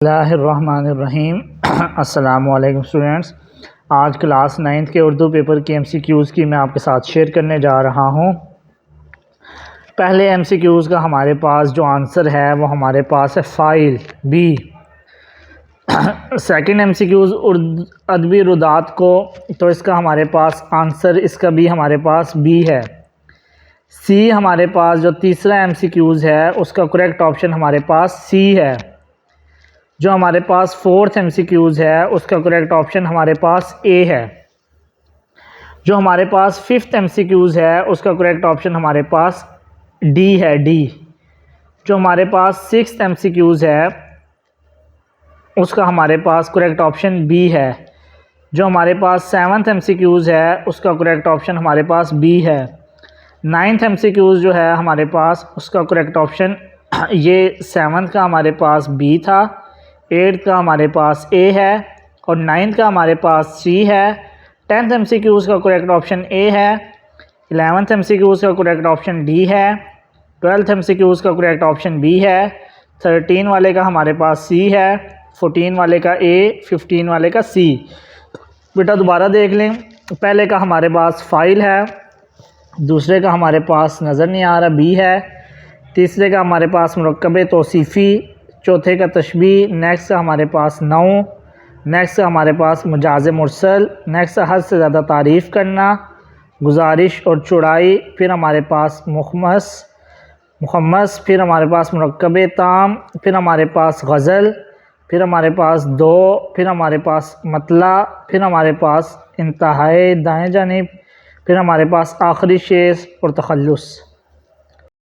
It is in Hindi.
बिस्मिल्लाहिर्रहमानिर्रहीम। अस्सलामुअलैकुम स्टूडेंट्स, आज क्लास 9th के उर्दू पेपर की MCQs की मैं आपके साथ शेयर करने जा रहा हूँ। पहले MCQs का हमारे पास जो आंसर है वो हमारे पास है फ़ाइल बी। सेकंड MCQs अदबी रुदात को, तो इसका हमारे पास आंसर इसका भी हमारे पास बी है। सी हमारे पास जो तीसरा MCQs है उसका करेक्ट ऑप्शन हमारे पास सी है। जो हमारे पास फोर्थ MCQs है उसका करेक्ट ऑप्शन हमारे पास ए है। जो हमारे पास फिफ्थ MCQs है उसका करेक्ट ऑप्शन हमारे पास डी है, डी। जो हमारे पास सिक्स्थ MCQs है उसका हमारे पास करेक्ट ऑप्शन बी है। जो हमारे पास सेवन्थ MCQs है उसका करेक्ट ऑप्शन हमारे पास बी है। नाइन्थ MCQs जो है हमारे पास उसका करेक्ट ऑप्शन ये सेवन्थ का हमारे पास बी था, 8th का हमारे पास ए है और 9th का हमारे पास सी है। 10th MCQs का करेक्ट ऑप्शन ए है। 11th MCQs का करेक्ट ऑप्शन डी है। 12th MCQs का करेक्ट ऑप्शन बी है। 13 वाले का हमारे पास सी है, 14 वाले का ए, 15 वाले का सी। बेटा दोबारा देख लें, पहले का हमारे पास फ़ाइल है, दूसरे का हमारे पास नज़र नहीं आ रहा बी है, तीसरे का हमारे पास मुरक्कब तौसीफ़ी, चौथे का तशबीह, नेक्स्ट का हमारे पास नौ, नेक्स्ट का हमारे पास मजाज़ मुरसल, नेक्स्ट हद से ज़्यादा तारीफ़ करना, गुजारिश और चौड़ाई, फिर हमारे पास मुखम्मस, फिर हमारे पास मुरक्कब ताम, फिर हमारे पास गज़ल, फिर हमारे पास दो, फिर हमारे पास मतला, फिर हमारे पास इंतहाए दाएं जानिब, फिर हमारे पास आखिरी शेर और तखल्लुस।